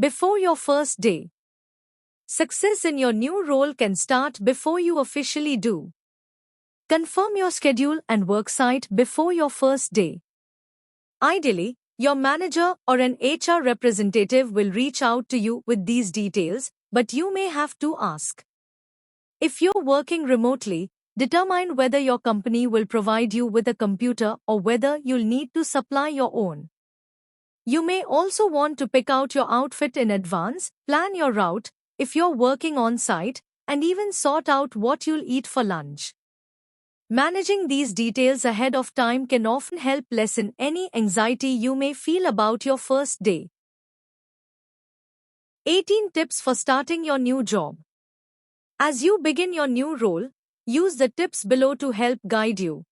Before your first day. Success in your new role can start before you officially do. Confirm your schedule and work site before your first day. Ideally, your manager or an HR representative will reach out to you with these details, but you may have to ask. If you're working remotely, determine whether your company will provide you with a computer or whether you'll need to supply your own. You may also want to pick out your outfit in advance, plan your route, if you're working on site, and even sort out what you'll eat for lunch. Managing these details ahead of time can often help lessen any anxiety you may feel about your first day. 18 tips for starting your new job. As you begin your new role, use the tips below to help guide you.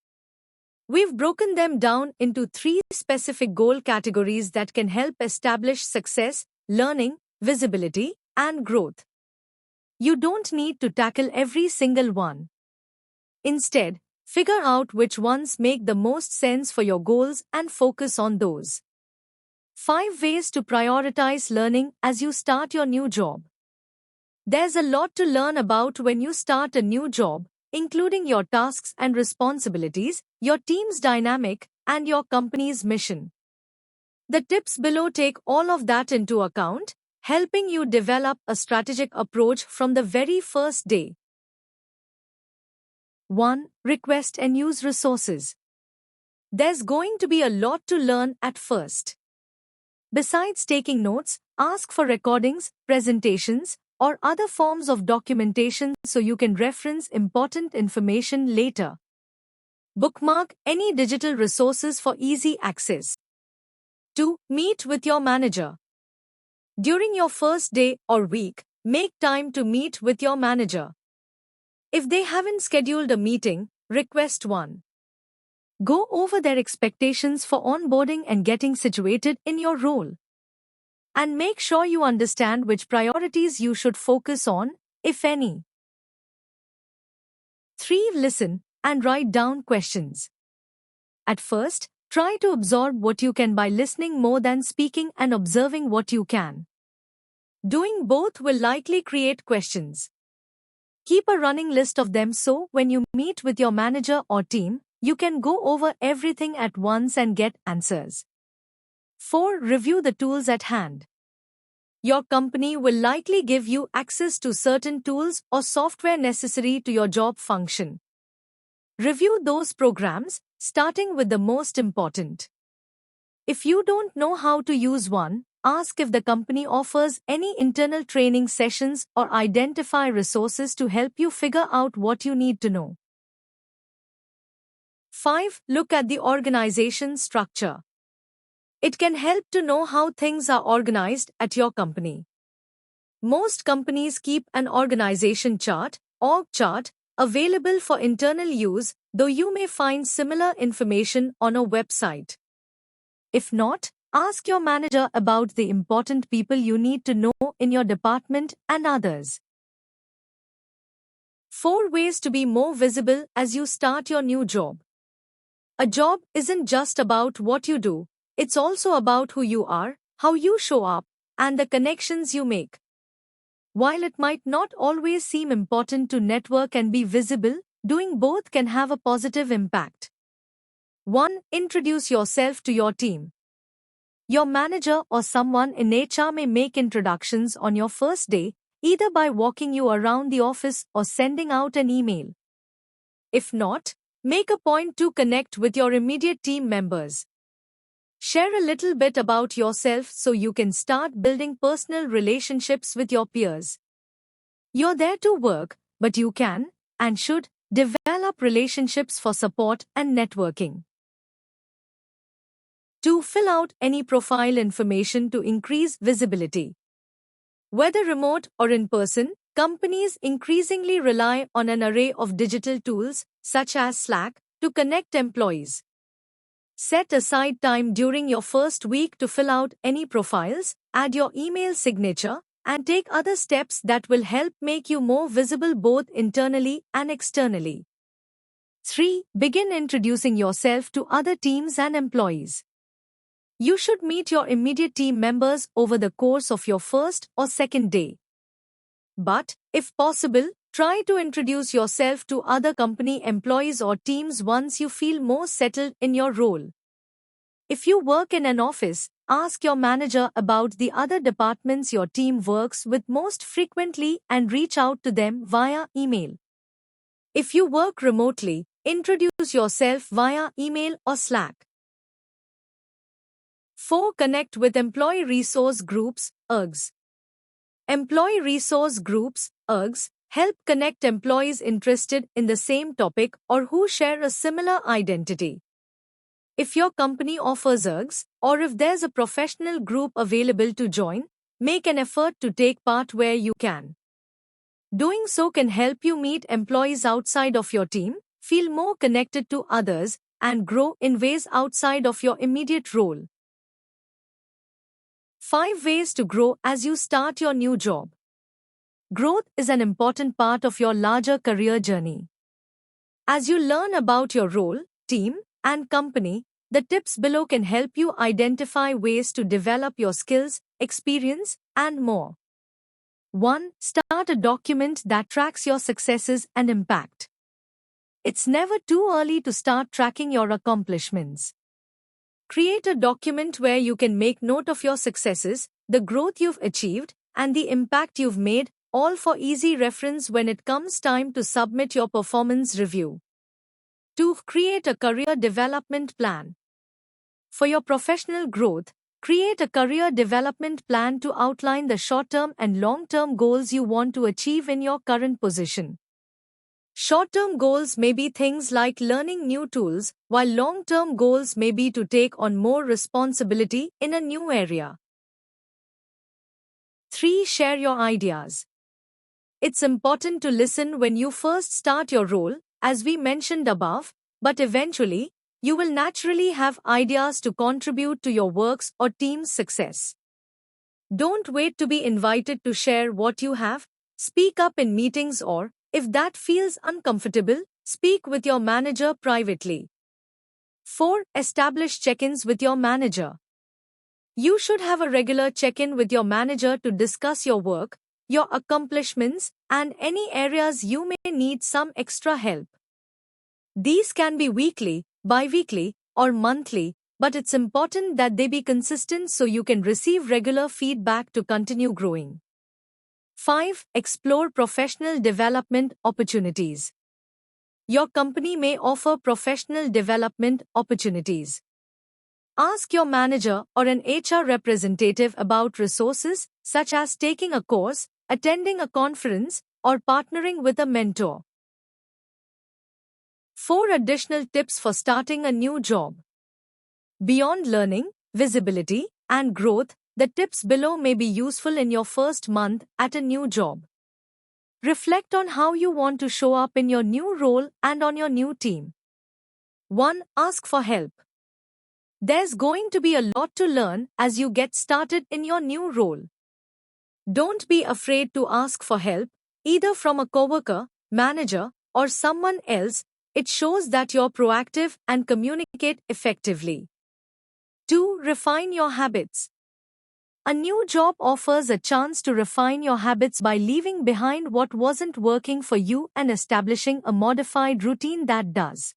We've broken them down into 3 specific goal categories that can help establish success, learning, visibility, and growth. You don't need to tackle every single one. Instead, figure out which ones make the most sense for your goals and focus on those. 5 ways to prioritize learning as you start your new job. There's a lot to learn about when you start a new job, including your tasks and responsibilities, your team's dynamic, and your company's mission. The tips below take all of that into account, helping you develop a strategic approach from the very first day. 1. Request and use resources. There's going to be a lot to learn at first. Besides taking notes, ask for recordings, presentations, or other forms of documentation so you can reference important information later. Bookmark any digital resources for easy access. 2. Meet with your manager. During your first day or week, make time to meet with your manager. If they haven't scheduled a meeting, request one. Go over their expectations for onboarding and getting situated in your role. And make sure you understand which priorities you should focus on, if any. 3. Listen and write down questions. At first, try to absorb what you can by listening more than speaking and observing what you can. Doing both will likely create questions. Keep a running list of them so when you meet with your manager or team, you can go over everything at once and get answers. 4. Review the tools at hand. Your company will likely give you access to certain tools or software necessary to your job function. Review those programs, starting with the most important. If you don't know how to use one, ask if the company offers any internal training sessions or identify resources to help you figure out what you need to know. 5. Look at the organization structure. It can help to know how things are organized at your company. Most companies keep an organization chart, org chart, available for internal use, though you may find similar information on a website. If not, ask your manager about the important people you need to know in your department and others. 4 ways to be more visible as you start your new job. A job isn't just about what you do. It's also about who you are, how you show up, and the connections you make. While it might not always seem important to network and be visible, doing both can have a positive impact. 1. Introduce yourself to your team. Your manager or someone in HR may make introductions on your first day, either by walking you around the office or sending out an email. If not, make a point to connect with your immediate team members. Share a little bit about yourself so you can start building personal relationships with your peers. You're there to work, but you can, and should, develop relationships for support and networking. 2. Fill out any profile information to increase visibility. Whether remote or in person, companies increasingly rely on an array of digital tools, such as Slack, to connect employees. Set aside time during your first week to fill out any profiles, add your email signature, and take other steps that will help make you more visible both internally and externally. 3. Begin introducing yourself to other teams and employees. You should meet your immediate team members over the course of your first or second day. But, if possible, try to introduce yourself to other company employees or teams once you feel more settled in your role. If you work in an office, ask your manager about the other departments your team works with most frequently and reach out to them via email. If you work remotely, introduce yourself via email or Slack. 4. Connect with employee resource groups, ERGs. Employee resource groups, ERGs, help connect employees interested in the same topic or who share a similar identity. If your company offers ERGs, or if there's a professional group available to join, make an effort to take part where you can. Doing so can help you meet employees outside of your team, feel more connected to others, and grow in ways outside of your immediate role. 5 ways to grow as you start your new job. Growth is an important part of your larger career journey. As you learn about your role, team, and company, the tips below can help you identify ways to develop your skills, experience, and more. 1. Start a document that tracks your successes and impact. It's never too early to start tracking your accomplishments. Create a document where you can make note of your successes, the growth you've achieved, and the impact you've made, all for easy reference when it comes time to submit your performance review. 2. Create a career development plan. For your professional growth, create a career development plan to outline the short-term and long-term goals you want to achieve in your current position. Short-term goals may be things like learning new tools, while long-term goals may be to take on more responsibility in a new area. 3. Share your ideas. It's important to listen when you first start your role, as we mentioned above, but eventually, you will naturally have ideas to contribute to your work's or team's success. Don't wait to be invited to share what you have. Speak up in meetings or, if that feels uncomfortable, speak with your manager privately. 4. Establish check-ins with your manager. You should have a regular check-in with your manager to discuss your work, your accomplishments, and any areas you may need some extra help. These can be weekly, bi-weekly, or monthly, but it's important that they be consistent so you can receive regular feedback to continue growing. 5. Explore professional development opportunities. Your company may offer professional development opportunities. Ask your manager or an HR representative about resources such as taking a course, attending a conference, or partnering with a mentor. 4 additional tips for starting a new job. Beyond learning, visibility, and growth, the tips below may be useful in your first month at a new job. Reflect on how you want to show up in your new role and on your new team. 1. Ask for help. There's going to be a lot to learn as you get started in your new role. Don't be afraid to ask for help, either from a coworker, manager, or someone else. It shows that you're proactive and communicate effectively. 2. Refine your habits. A new job offers a chance to refine your habits by leaving behind what wasn't working for you and establishing a modified routine that does.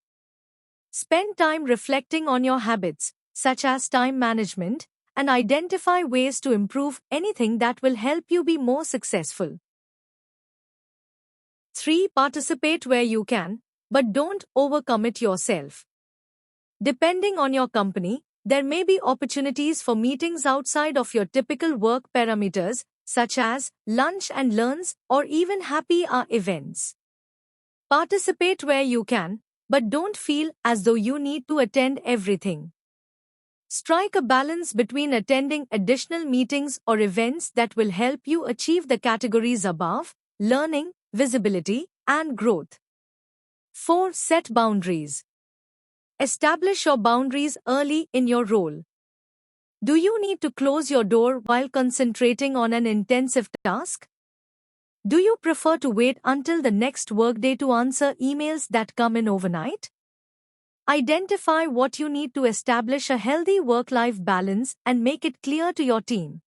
Spend time reflecting on your habits, such as time management, and identify ways to improve anything that will help you be more successful. 3. Participate where you can, but don't overcommit yourself. Depending on your company, there may be opportunities for meetings outside of your typical work parameters, such as lunch and learns or even happy hour events. Participate where you can, but don't feel as though you need to attend everything. Strike a balance between attending additional meetings or events that will help you achieve the categories above: learning, visibility, and growth. 4. Set boundaries. Establish your boundaries early in your role. Do you need to close your door while concentrating on an intensive task? Do you prefer to wait until the next workday to answer emails that come in overnight? Identify what you need to establish a healthy work-life balance and make it clear to your team.